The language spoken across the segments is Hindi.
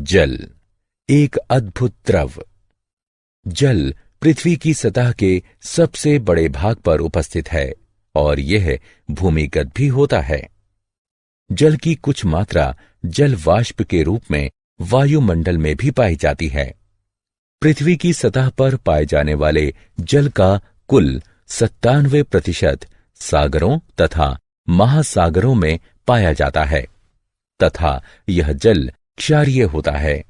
जल एक अद्भुत द्रव। जल पृथ्वी की सतह के सबसे बड़े भाग पर उपस्थित है और यह भूमिगत भी होता है। जल की कुछ मात्रा जल वाष्प के रूप में वायुमंडल में भी पाई जाती है। पृथ्वी की सतह पर पाए जाने वाले जल का कुल 97% सागरों तथा महासागरों में पाया जाता है तथा यह जल क्षारीय होता है।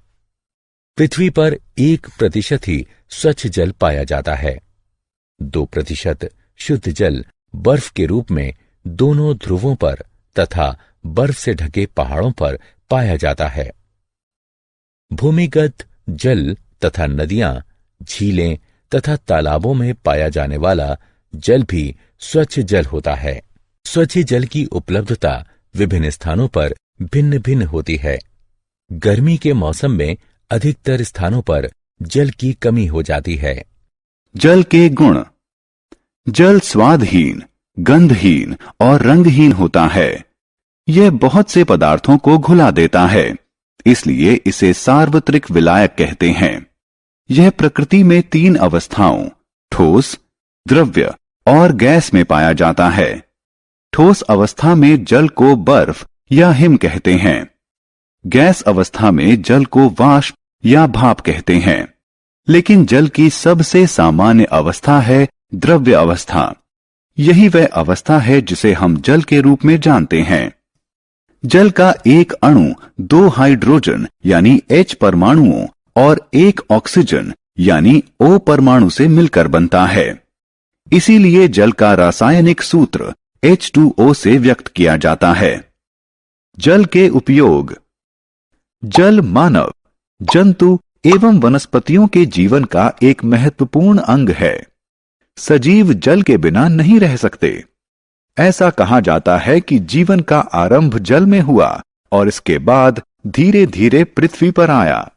पृथ्वी पर 1% ही स्वच्छ जल पाया जाता है। 2% शुद्ध जल बर्फ के रूप में दोनों ध्रुवों पर तथा बर्फ से ढके पहाड़ों पर पाया जाता है। भूमिगत जल तथा नदियां, झीलें तथा तालाबों में पाया जाने वाला जल भी स्वच्छ जल होता है। स्वच्छ जल की उपलब्धता विभिन्न स्थानों पर भिन्न भिन्न होती है। गर्मी के मौसम में अधिकतर स्थानों पर जल की कमी हो जाती है। जल के गुण। जल स्वादहीन, गंधहीन और रंगहीन होता है। यह बहुत से पदार्थों को घुला देता है, इसलिए इसे सार्वत्रिक विलायक कहते हैं। यह प्रकृति में 3 अवस्थाओं ठोस, द्रव्य और गैस में पाया जाता है। ठोस अवस्था में जल को बर्फ या हिम कहते हैं। गैस अवस्था में जल को वाष्प या भाप कहते हैं। लेकिन जल की सबसे सामान्य अवस्था है द्रव्य अवस्था। यही वह अवस्था है जिसे हम जल के रूप में जानते हैं। जल का एक अणु 2 हाइड्रोजन यानी H परमाणुओं और 1 ऑक्सीजन यानी O परमाणु से मिलकर बनता है। इसीलिए जल का रासायनिक सूत्र H2O से व्यक्त किया जाता है। जल के उपयोग। जल मानव, जंतु एवं वनस्पतियों के जीवन का एक महत्वपूर्ण अंग है। सजीव जल के बिना नहीं रह सकते। ऐसा कहा जाता है कि जीवन का आरंभ जल में हुआ और इसके बाद धीरे धीरे पृथ्वी पर आया।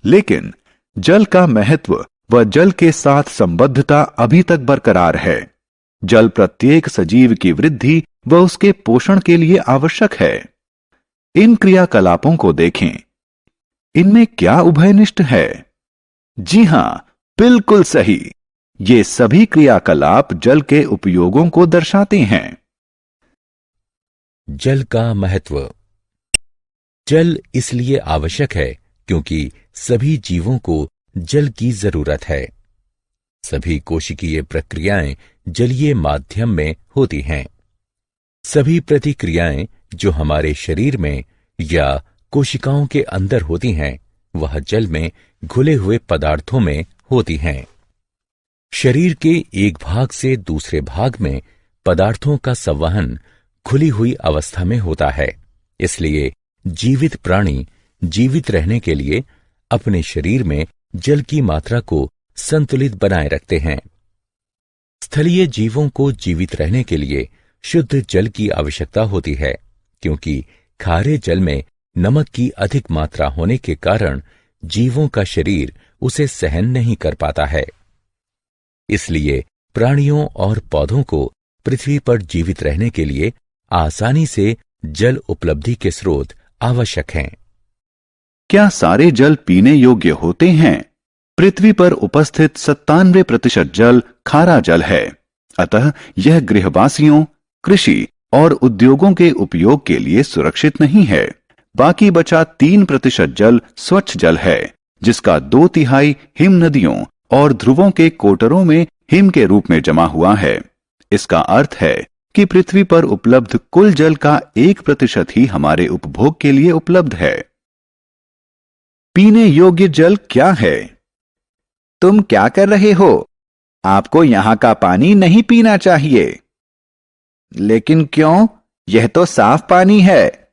लेकिन जल का महत्व व जल के साथ संबद्धता अभी तक बरकरार है। जल प्रत्येक सजीव की वृद्धि व उसके पोषण के लिए आवश्यक है। इन क्रियाकलापों को देखें। इनमें क्या उभयनिष्ठ है? जी हां, बिल्कुल सही। ये सभी क्रियाकलाप जल के उपयोगों को दर्शाते हैं। जल का महत्व। जल इसलिए आवश्यक है क्योंकि सभी जीवों को जल की जरूरत है। सभी कोशिकीय प्रक्रियाएं जलीय माध्यम में होती हैं। सभी प्रतिक्रियाएं जो हमारे शरीर में या कोशिकाओं के अंदर होती हैं, वह जल में घुले हुए पदार्थों में होती हैं। शरीर के एक भाग से दूसरे भाग में पदार्थों का संवहन खुली हुई अवस्था में होता है। इसलिए जीवित प्राणी जीवित रहने के लिए अपने शरीर में जल की मात्रा को संतुलित बनाए रखते हैं। स्थलीय जीवों को जीवित रहने के लिए शुद्ध जल की आवश्यकता होती है, क्योंकि खारे जल में नमक की अधिक मात्रा होने के कारण जीवों का शरीर उसे सहन नहीं कर पाता है। इसलिए प्राणियों और पौधों को पृथ्वी पर जीवित रहने के लिए आसानी से जल उपलब्धि के स्रोत आवश्यक हैं। क्या सारे जल पीने योग्य होते हैं? पृथ्वी पर उपस्थित 97% जल खारा जल है। अतः यह गृहवासियों, कृषि और उद्योगों के उपयोग के लिए सुरक्षित नहीं है। बाकी बचा 3% जल स्वच्छ जल है, जिसका 2/3 हिम नदियों और ध्रुवों के कोटरों में हिम के रूप में जमा हुआ है। इसका अर्थ है कि पृथ्वी पर उपलब्ध कुल जल का 1% ही हमारे उपभोग के लिए उपलब्ध है। पीने योग्य जल क्या है? तुम क्या कर रहे हो? आपको यहां का पानी नहीं पीना चाहिए। लेकिन क्यों? यह तो साफ पानी है।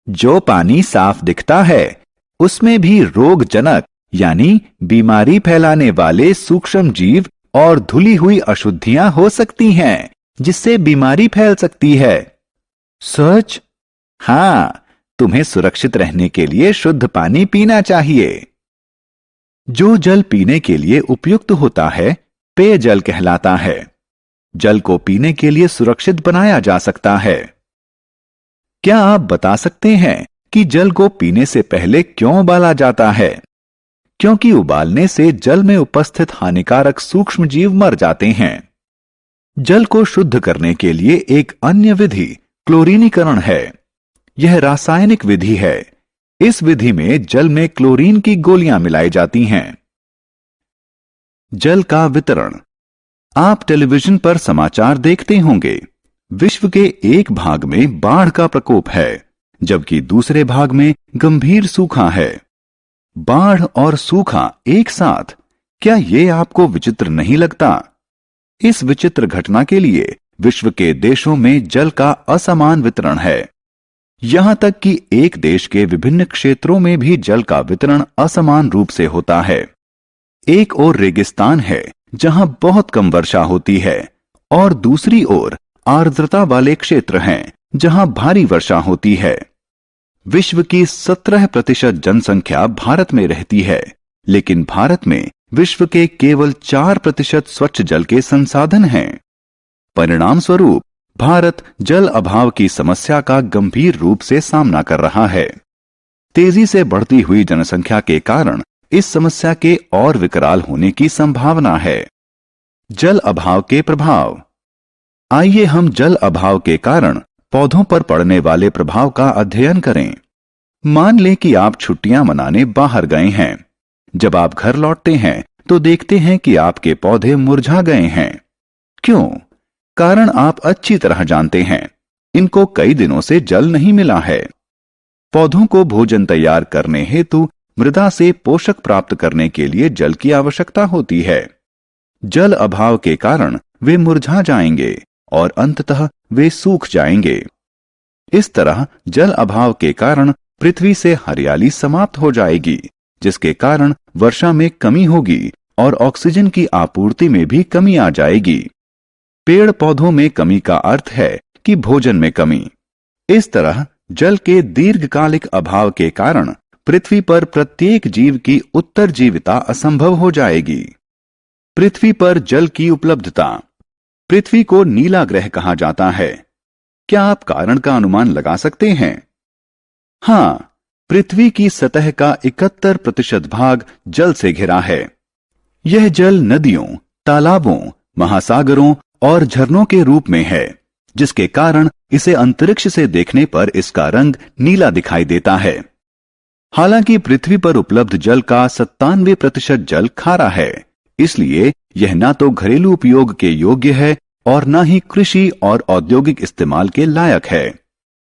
जो पानी साफ दिखता है, उसमें भी रोगजनक यानी बीमारी फैलाने वाले सूक्ष्म जीव और धुली हुई अशुद्धियां हो सकती हैं, जिससे बीमारी फैल सकती है। सच? हां, तुम्हें सुरक्षित रहने के लिए शुद्ध पानी पीना चाहिए। जो जल पीने के लिए उपयुक्त होता है, पेयजल कहलाता है। जल को पीने के लिए सुरक्षित बनाया जा सकता है। क्या आप बता सकते हैं कि जल को पीने से पहले क्यों उबाला जाता है? क्योंकि उबालने से जल में उपस्थित हानिकारक सूक्ष्म जीव मर जाते हैं। जल को शुद्ध करने के लिए एक अन्य विधि क्लोरीनीकरण है। यह रासायनिक विधि है। इस विधि में जल में क्लोरीन की गोलियां मिलाई जाती हैं। जल का वितरण। आप टेलीविजन पर समाचार देखते होंगे। विश्व के एक भाग में बाढ़ का प्रकोप है, जबकि दूसरे भाग में गंभीर सूखा है। बाढ़ और सूखा एक साथ, क्या ये आपको विचित्र नहीं लगता? इस विचित्र घटना के लिए विश्व के देशों में जल का असमान वितरण है। यहां तक कि एक देश के विभिन्न क्षेत्रों में भी जल का वितरण असमान रूप से होता है। एक ओर रेगिस्तान है जहां बहुत कम वर्षा होती है, और दूसरी ओर आर्द्रता वाले क्षेत्र हैं जहां भारी वर्षा होती है। विश्व की 17% जनसंख्या भारत में रहती है, लेकिन भारत में विश्व के केवल 4% स्वच्छ जल के संसाधन हैं। परिणाम स्वरूप भारत जल अभाव की समस्या का गंभीर रूप से सामना कर रहा है। तेजी से बढ़ती हुई जनसंख्या के कारण इस समस्या के और विकराल होने की संभावना है। जल अभाव के प्रभाव। आइए हम जल अभाव के कारण पौधों पर पड़ने वाले प्रभाव का अध्ययन करें। मान लें कि आप छुट्टियां मनाने बाहर गए हैं। जब आप घर लौटते हैं तो देखते हैं कि आपके पौधे मुरझा गए हैं। क्यों? कारण आप अच्छी तरह जानते हैं। इनको कई दिनों से जल नहीं मिला है। पौधों को भोजन तैयार करने हेतु मृदा से पोषक प्राप्त करने के लिए जल की आवश्यकता होती है। जल अभाव के कारण वे मुरझा जाएंगे और अंततः वे सूख जाएंगे। इस तरह जल अभाव के कारण पृथ्वी से हरियाली समाप्त हो जाएगी, जिसके कारण वर्षा में कमी होगी और ऑक्सीजन की आपूर्ति में भी कमी आ जाएगी। पेड़ पौधों में कमी का अर्थ है कि भोजन में कमी। इस तरह जल के दीर्घकालिक अभाव के कारण पृथ्वी पर प्रत्येक जीव की उत्तरजीविता असंभव हो जाएगी। पृथ्वी पर जल की उपलब्धता। पृथ्वी को नीला ग्रह कहा जाता है। क्या आप कारण का अनुमान लगा सकते हैं? हां, पृथ्वी की सतह का 71% भाग जल से घिरा है। यह जल नदियों, तालाबों, महासागरों और झरनों के रूप में है, जिसके कारण इसे अंतरिक्ष से देखने पर इसका रंग नीला दिखाई देता है। हालांकि पृथ्वी पर उपलब्ध जल का 97% जल खारा है, इसलिए यह ना तो घरेलू उपयोग के योग्य है और न ही कृषि और औद्योगिक इस्तेमाल के लायक है।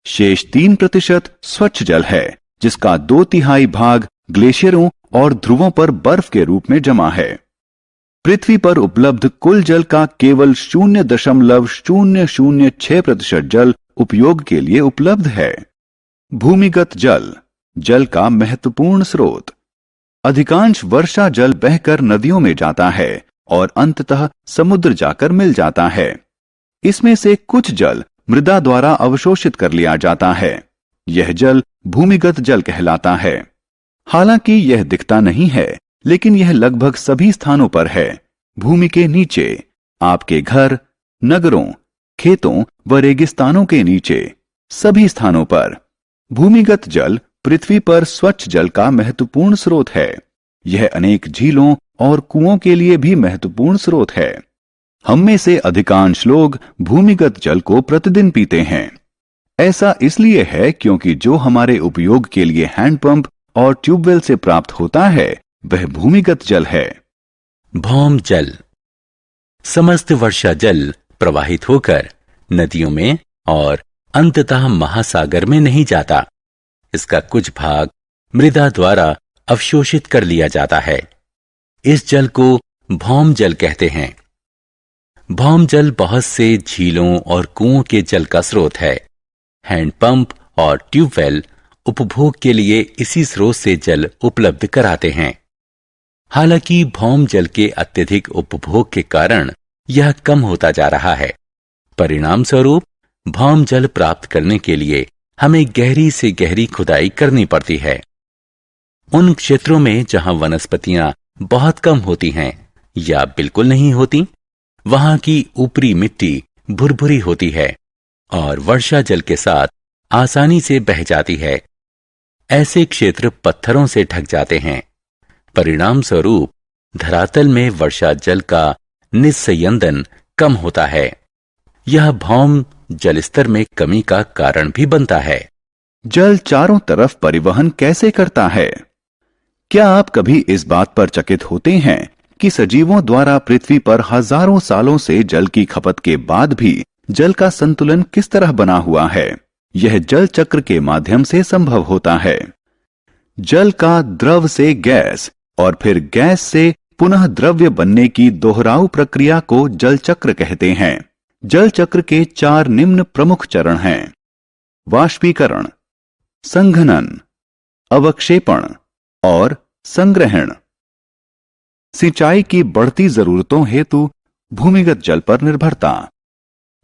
शेष 3% स्वच्छ जल है, जिसका 2/3 भाग ग्लेशियरों और ध्रुवों पर बर्फ के रूप में जमा है। पृथ्वी पर उपलब्ध कुल जल का केवल 0.006% जल उपयोग के लिए उपलब्ध है। भूमिगत जल, जल का महत्वपूर्ण स्रोत। अधिकांश वर्षा जल बहकर नदियों में जाता है और अंततः समुद्र जाकर मिल जाता है। इसमें से कुछ जल मृदा द्वारा अवशोषित कर लिया जाता है। यह जल भूमिगत जल कहलाता है। हालांकि यह दिखता नहीं है, लेकिन यह लगभग सभी स्थानों पर है। भूमि के नीचे, आपके घर, नगरों, खेतों व रेगिस्तानों के नीचे, सभी स्थानों पर। भूमिगत जल पृथ्वी पर स्वच्छ जल का महत्वपूर्ण स्रोत है। यह अनेक झीलों और कुओं के लिए भी महत्वपूर्ण स्रोत है। हम में से अधिकांश लोग भूमिगत जल को प्रतिदिन पीते हैं। ऐसा इसलिए है क्योंकि जो हमारे उपयोग के लिए हैंडपंप और ट्यूबवेल से प्राप्त होता है, वह भूमिगत जल है। भौम जल। समस्त वर्षा जल प्रवाहित होकर नदियों में और अंततः महासागर में नहीं जाता। इसका कुछ भाग मृदा द्वारा अवशोषित कर लिया जाता है। इस जल को भौम जल कहते हैं। भौम जल बहुत से झीलों और कुओं के जल का स्रोत है। हैंडपंप और ट्यूबवेल उपभोग के लिए इसी स्रोत से जल उपलब्ध कराते हैं। हालांकि भौम जल के अत्यधिक उपभोग के कारण यह कम होता जा रहा है। परिणाम स्वरूप भौम जल प्राप्त करने के लिए हमें गहरी से गहरी खुदाई करनी पड़ती है। उन क्षेत्रों में जहां वनस्पतियां बहुत कम होती हैं या बिल्कुल नहीं होती, वहां की ऊपरी मिट्टी भुरभुरी होती है और वर्षा जल के साथ आसानी से बह जाती है। ऐसे क्षेत्र पत्थरों से ढक जाते हैं। परिणाम स्वरूप धरातल में वर्षा जल का निस्संयदन कम होता है। यह भौम जलस्तर में कमी का कारण भी बनता है। जल चारों तरफ परिवहन कैसे करता है? क्या आप कभी इस बात पर चकित होते हैं कि सजीवों द्वारा पृथ्वी पर हजारों सालों से जल की खपत के बाद भी जल का संतुलन किस तरह बना हुआ है? यह जल चक्र के माध्यम से संभव होता है। जल का द्रव से गैस और फिर गैस से पुनः द्रव्य बनने की दोहराव प्रक्रिया को जल चक्र कहते हैं। जल चक्र के 4 निम्न प्रमुख चरण हैं: वाष्पीकरण, संघनन, अवक्षेपण और संग्रहण। सिंचाई की बढ़ती जरूरतों हेतु भूमिगत जल पर निर्भरता।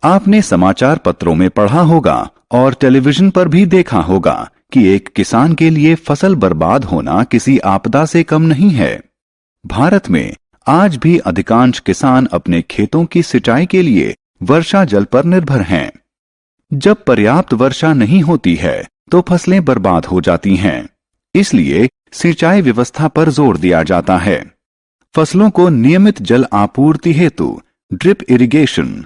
आपने समाचार पत्रों में पढ़ा होगा और टेलीविजन पर भी देखा होगा कि एक किसान के लिए फसल बर्बाद होना किसी आपदा से कम नहीं है। भारत में आज भी अधिकांश किसान अपने खेतों की सिंचाई के लिए वर्षा जल पर निर्भर हैं। जब पर्याप्त वर्षा नहीं होती है तो फसलें बर्बाद हो जाती हैं। इसलिए सिंचाई व्यवस्था पर जोर दिया जाता है। फसलों को नियमित जल आपूर्ति हेतु ड्रिप इरिगेशन,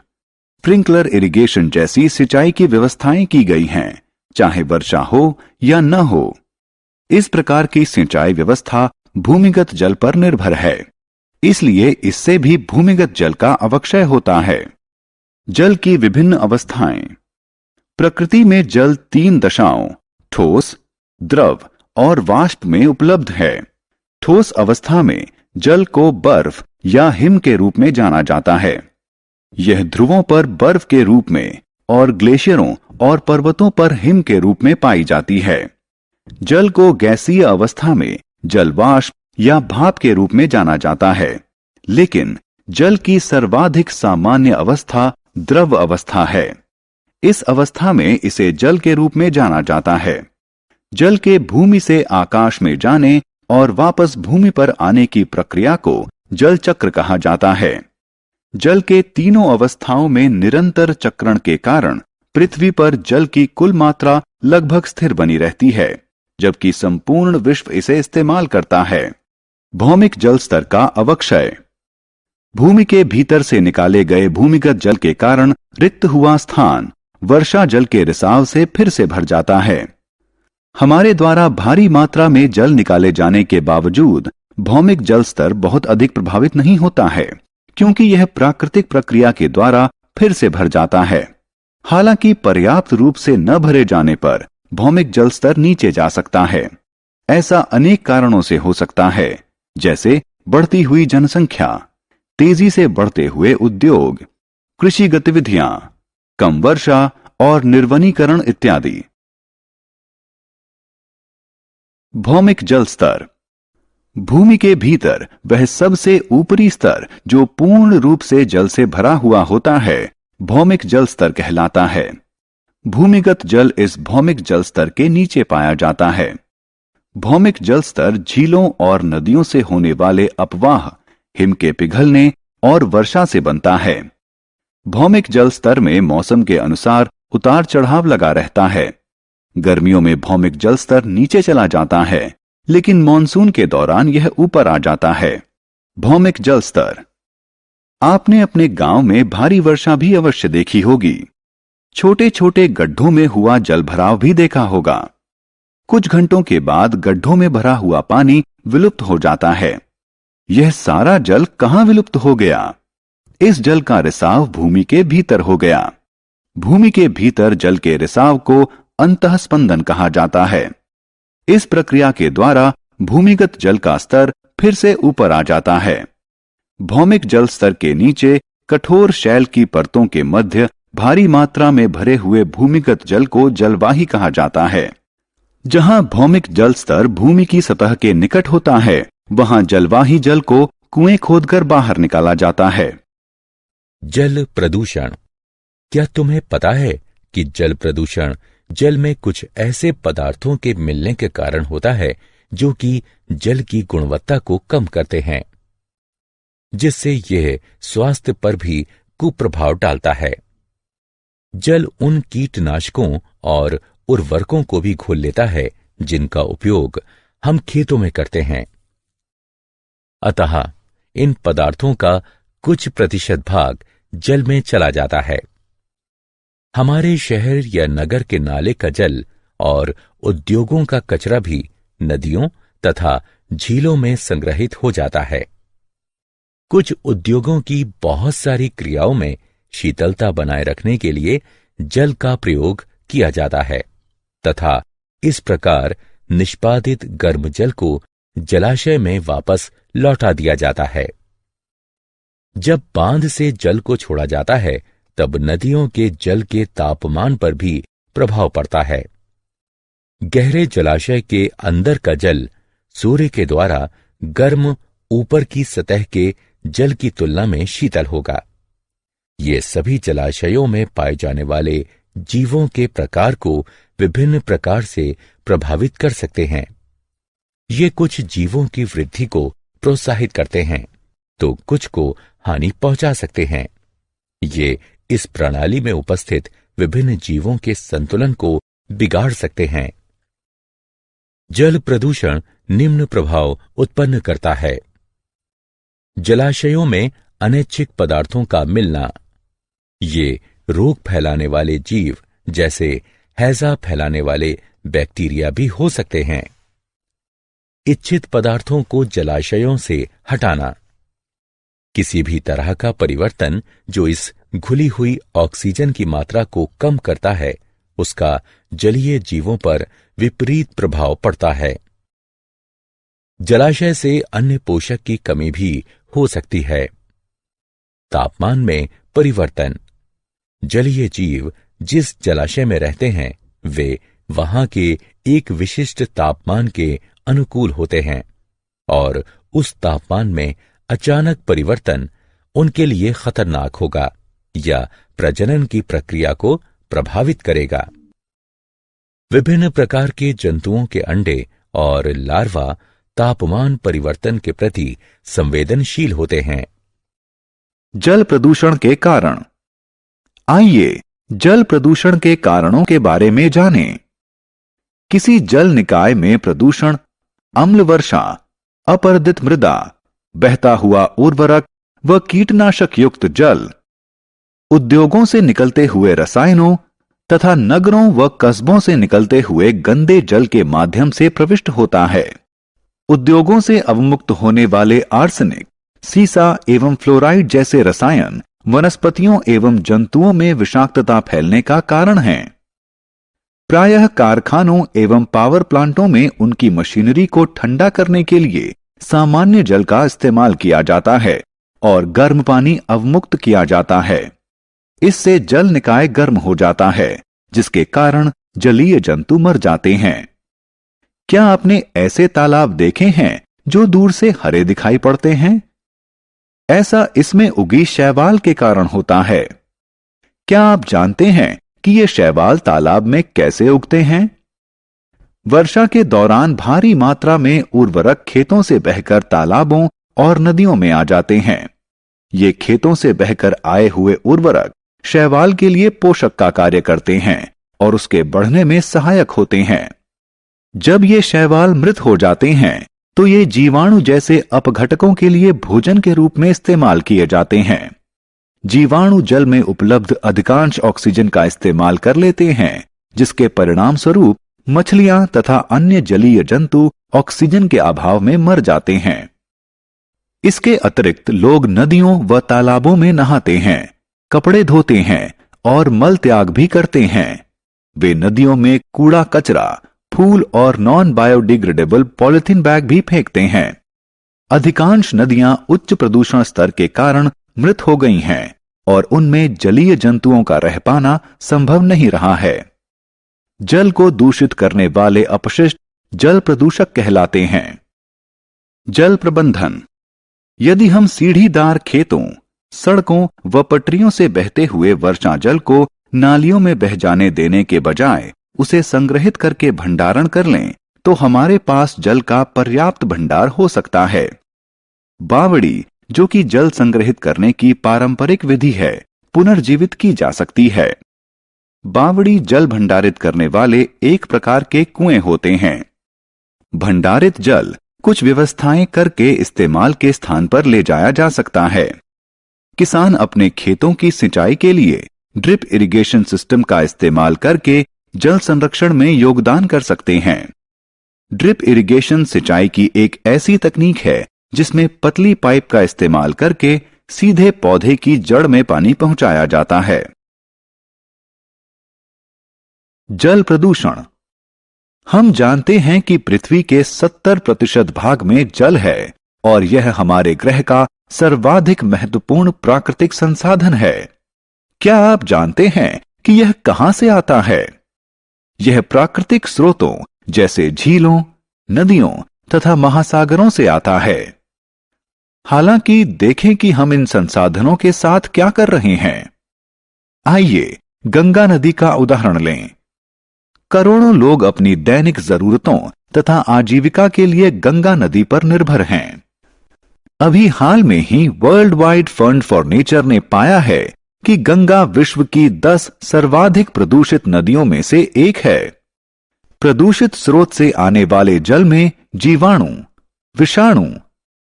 स्प्रिंकलर इरिगेशन जैसी सिंचाई की व्यवस्थाएं की गई हैं, चाहे वर्षा हो या न हो। इस प्रकार की सिंचाई व्यवस्था भूमिगत जल पर निर्भर है, इसलिए इससे भी भूमिगत जल का अवक्षय होता है। जल की विभिन्न अवस्थाएं। प्रकृति में जल 3 दशाओं ठोस, द्रव और वाष्प में उपलब्ध है। ठोस अवस्था में जल को बर्फ या हिम के रूप में जाना जाता है। यह ध्रुवों पर बर्फ के रूप में और ग्लेशियरों और पर्वतों पर हिम के रूप में पाई जाती है। जल को गैसीय अवस्था में जल वाष्प या भाप के रूप में जाना जाता है, लेकिन जल की सर्वाधिक सामान्य अवस्था द्रव अवस्था है। इस अवस्था में इसे जल के रूप में जाना जाता है। जल के भूमि से आकाश में जाने और वापस भूमि पर आने की प्रक्रिया को जल चक्र कहा जाता है। जल के तीनों अवस्थाओं में निरंतर चक्रण के कारण पृथ्वी पर जल की कुल मात्रा लगभग स्थिर बनी रहती है, जबकि संपूर्ण विश्व इसे इस्तेमाल करता है। भौमिक जल स्तर का अवक्षय। भूमि के भीतर से निकाले गए भूमिगत जल के कारण रिक्त हुआ स्थान वर्षा जल के रिसाव से फिर से भर जाता है। हमारे द्वारा भारी मात्रा में जल निकाले जाने के बावजूद भौमिक जल स्तर बहुत अधिक प्रभावित नहीं होता है, क्योंकि यह प्राकृतिक प्रक्रिया के द्वारा फिर से भर जाता है। हालांकि पर्याप्त रूप से न भरे जाने पर भौमिक जल स्तर नीचे जा सकता है। ऐसा अनेक कारणों से हो सकता है, जैसे बढ़ती हुई जनसंख्या, तेजी से बढ़ते हुए उद्योग, कृषि गतिविधियां, कम वर्षा और निर्वनीकरण इत्यादि। भौमिक जल स्तर। भूमि के भीतर वह सबसे ऊपरी स्तर जो पूर्ण रूप से जल से भरा हुआ होता है, भौमिक जल स्तर कहलाता है। भूमिगत जल इस भौमिक जल स्तर के नीचे पाया जाता है। भौमिक जल स्तर झीलों और नदियों से होने वाले अपवाह, हिम के पिघलने और वर्षा से बनता है। भौमिक जल स्तर में मौसम के अनुसार उतार चढ़ाव लगा रहता है। गर्मियों में भौमिक जल स्तर नीचे चला जाता है, लेकिन मॉनसून के दौरान यह ऊपर आ जाता है। भौमिक जल स्तर। आपने अपने गांव में भारी वर्षा भी अवश्य देखी होगी। छोटे छोटे गड्ढों में हुआ जल भराव भी देखा होगा। कुछ घंटों के बाद गड्ढों में भरा हुआ पानी विलुप्त हो जाता है। यह सारा जल कहां विलुप्त हो गया? इस जल का रिसाव भूमि के भीतर हो गया। भूमि के भीतर जल के रिसाव को अंतःस्पंदन कहा जाता है। इस प्रक्रिया के द्वारा भूमिगत जल का स्तर फिर से ऊपर आ जाता है। भौमिक जल स्तर के नीचे कठोर शैल की परतों के मध्य भारी मात्रा में भरे हुए भूमिगत जल को जलवाही कहा जाता है। जहां भौमिक जल स्तर भूमि की सतह के निकट होता है, वहां जलवाही जल को कुएं खोदकर बाहर निकाला जाता है। जल प्रदूषण। क्या तुम्हें पता है कि जल प्रदूषण जल में कुछ ऐसे पदार्थों के मिलने के कारण होता है जो कि जल की गुणवत्ता को कम करते हैं, जिससे यह स्वास्थ्य पर भी कुप्रभाव डालता है। जल उन कीटनाशकों और उर्वरकों को भी घोल लेता है जिनका उपयोग हम खेतों में करते हैं। अतः इन पदार्थों का कुछ प्रतिशत भाग जल में चला जाता है। हमारे शहर या नगर के नाले का जल और उद्योगों का कचरा भी नदियों तथा झीलों में संग्रहित हो जाता है। कुछ उद्योगों की बहुत सारी क्रियाओं में शीतलता बनाए रखने के लिए जल का प्रयोग किया जाता है तथा इस प्रकार निष्पादित गर्म जल को जलाशय में वापस लौटा दिया जाता है। जब बांध से जल को छोड़ा जाता है तब नदियों के जल के तापमान पर भी प्रभाव पड़ता है। गहरे जलाशय के अंदर का जल सूर्य के द्वारा गर्म ऊपर की सतह के जल की तुलना में शीतल होगा। ये सभी जलाशयों में पाए जाने वाले जीवों के प्रकार को विभिन्न प्रकार से प्रभावित कर सकते हैं। ये कुछ जीवों की वृद्धि को प्रोत्साहित करते हैं तो कुछ को हानि पहुंचा सकते हैं। ये इस प्रणाली में उपस्थित विभिन्न जीवों के संतुलन को बिगाड़ सकते हैं। जल प्रदूषण निम्न प्रभाव उत्पन्न करता है। जलाशयों में अनैच्छिक पदार्थों का मिलना। ये रोग फैलाने वाले जीव जैसे हैजा फैलाने वाले बैक्टीरिया भी हो सकते हैं। इच्छित पदार्थों को जलाशयों से हटाना। किसी भी तरह का परिवर्तन जो इस घुली हुई ऑक्सीजन की मात्रा को कम करता है, उसका जलीय जीवों पर विपरीत प्रभाव पड़ता है। जलाशय से अन्य पोषक की कमी भी हो सकती है। तापमान में परिवर्तन। जलीय जीव जिस जलाशय में रहते हैं वे वहां के एक विशिष्ट तापमान के अनुकूल होते हैं और उस तापमान में अचानक परिवर्तन उनके लिए खतरनाक होगा या प्रजनन की प्रक्रिया को प्रभावित करेगा। विभिन्न प्रकार के जंतुओं के अंडे और लार्वा तापमान परिवर्तन के प्रति संवेदनशील होते हैं। जल प्रदूषण के कारण। आइए जल प्रदूषण के कारणों के बारे में जानें। किसी जल निकाय में प्रदूषण अम्ल वर्षा, अपरदित मृदा, बहता हुआ उर्वरक व कीटनाशक युक्त जल, उद्योगों से निकलते हुए रसायनों तथा नगरों व कस्बों से निकलते हुए गंदे जल के माध्यम से प्रविष्ट होता है। उद्योगों से अवमुक्त होने वाले आर्सेनिक, सीसा एवं फ्लोराइड जैसे रसायन वनस्पतियों एवं जंतुओं में विषाक्तता फैलने का कारण हैं। प्रायः कारखानों एवं पावर प्लांटों में उनकी मशीनरी को ठंडा करने के लिए सामान्य जल का इस्तेमाल किया जाता है और गर्म पानी अवमुक्त किया जाता है। इससे जल निकाय गर्म हो जाता है जिसके कारण जलीय जंतु मर जाते हैं। क्या आपने ऐसे तालाब देखे हैं जो दूर से हरे दिखाई पड़ते हैं? ऐसा इसमें उगी शैवाल के कारण होता है। क्या आप जानते हैं कि ये शैवाल तालाब में कैसे उगते हैं? वर्षा के दौरान भारी मात्रा में उर्वरक खेतों से बहकर तालाबों और नदियों में आ जाते हैं। ये खेतों से बहकर आए हुए उर्वरक शैवाल के लिए पोषक का कार्य करते हैं और उसके बढ़ने में सहायक होते हैं। जब ये शैवाल मृत हो जाते हैं तो ये जीवाणु जैसे अपघटकों के लिए भोजन के रूप में इस्तेमाल किए जाते हैं। जीवाणु जल में उपलब्ध अधिकांश ऑक्सीजन का इस्तेमाल कर लेते हैं, जिसके परिणाम स्वरूप मछलियां तथा अन्य जलीय जंतु ऑक्सीजन के अभाव में मर जाते हैं। इसके अतिरिक्त लोग नदियों व तालाबों में नहाते हैं, कपड़े धोते हैं और मल त्याग भी करते हैं। वे नदियों में कूड़ा कचरा, फूल और नॉन बायोडिग्रेडेबल पॉलिथीन बैग भी फेंकते हैं। अधिकांश नदियां उच्च प्रदूषण स्तर के कारण मृत हो गई हैं और उनमें जलीय जंतुओं का रह पाना संभव नहीं रहा है। जल को दूषित करने वाले अपशिष्ट जल प्रदूषक कहलाते हैं। जल प्रबंधन। यदि हम सीढ़ीदार खेतों, सड़कों व पटरियों से बहते हुए वर्षा जल को नालियों में बह जाने देने के बजाय उसे संग्रहित करके भंडारण कर लें तो हमारे पास जल का पर्याप्त भंडार हो सकता है। बावड़ी, जो कि जल संग्रहित करने की पारंपरिक विधि है, पुनर्जीवित की जा सकती है। बावड़ी जल भंडारित करने वाले एक प्रकार के कुएं होते हैं भंडारित जल कुछ व्यवस्थाएं करके इस्तेमाल के स्थान पर ले जाया जा सकता है। किसान अपने खेतों की सिंचाई के लिए ड्रिप इरिगेशन सिस्टम का इस्तेमाल करके जल संरक्षण में योगदान कर सकते हैं। ड्रिप इरिगेशन सिंचाई की एक ऐसी तकनीक है जिसमें पतली पाइप का इस्तेमाल करके सीधे पौधे की जड़ में पानी पहुंचाया जाता है। जल प्रदूषण। हम जानते हैं कि पृथ्वी के 70% भाग में जल है और यह हमारे ग्रह का सर्वाधिक महत्वपूर्ण प्राकृतिक संसाधन है। क्या आप जानते हैं कि यह कहां से आता है? यह प्राकृतिक स्रोतों जैसे झीलों, नदियों तथा महासागरों से आता है। हालांकि देखें कि हम इन संसाधनों के साथ क्या कर रहे हैं। आइए गंगा नदी का उदाहरण लें। करोड़ों लोग अपनी दैनिक जरूरतों तथा आजीविका के लिए गंगा नदी पर निर्भर हैं। अभी हाल में ही World Wide Fund for Nature ने पाया है कि गंगा विश्व की 10 सर्वाधिक प्रदूषित नदियों में से एक है। प्रदूषित स्रोत से आने वाले जल में जीवाणु, विषाणु,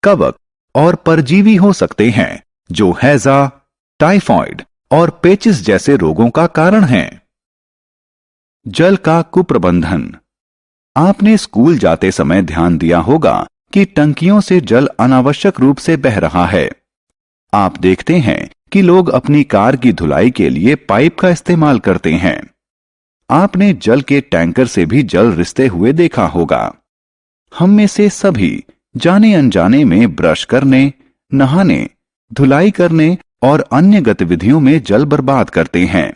कवक और परजीवी हो सकते हैं जो हैजा, टाइफॉइड और पेचिस जैसे रोगों का कारण हैं। जल का कुप्रबंधन। आपने स्कूल जाते समय ध्यान दिया होगा कि टंकियों से जल अनावश्यक रूप से बह रहा है। आप देखते हैं कि लोग अपनी कार की धुलाई के लिए पाइप का इस्तेमाल करते हैं। आपने जल के टैंकर से भी जल रिसते हुए देखा होगा। हम में से सभी जाने अनजाने में ब्रश करने, नहाने, धुलाई करने और अन्य गतिविधियों में जल बर्बाद करते हैं।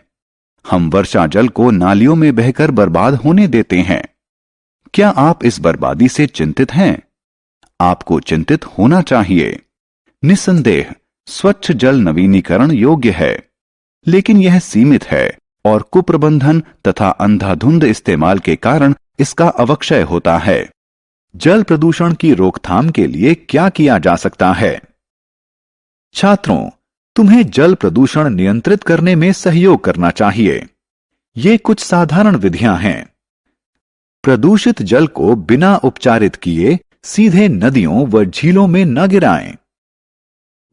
हम वर्षा जल को नालियों में बहकर बर्बाद होने देते हैं। क्या आप इस बर्बादी से चिंतित हैं? आपको चिंतित होना चाहिए। निस्संदेह स्वच्छ जल नवीनीकरण योग्य है, लेकिन यह सीमित है और कुप्रबंधन तथा अंधाधुंध इस्तेमाल के कारण इसका अवक्षय होता है। जल प्रदूषण की रोकथाम के लिए क्या किया जा सकता है? छात्रों, तुम्हें जल प्रदूषण नियंत्रित करने में सहयोग करना चाहिए। ये कुछ साधारण विधियां हैं। प्रदूषित जल को बिना उपचारित किए सीधे नदियों व झीलों में न गिराएं।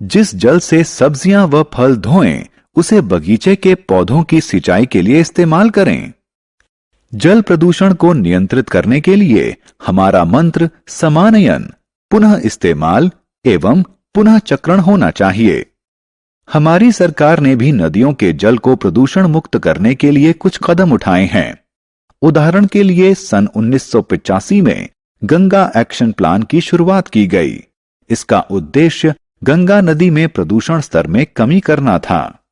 जिस जल से सब्जियां व फल धोएं, उसे बगीचे के पौधों की सिंचाई के लिए इस्तेमाल करें। जल प्रदूषण को नियंत्रित करने के लिए हमारा मंत्र समानयन, पुनः इस्तेमाल एवं पुनः चक्रण होना चाहिए। हमारी सरकार ने भी नदियों के जल को प्रदूषण मुक्त करने के लिए कुछ कदम उठाए हैं। उदाहरण के लिए सन 1985 में गंगा एक्शन प्लान की शुरुआत की गई। इसका उद्देश्य गंगा नदी में प्रदूषण स्तर में कमी करना था।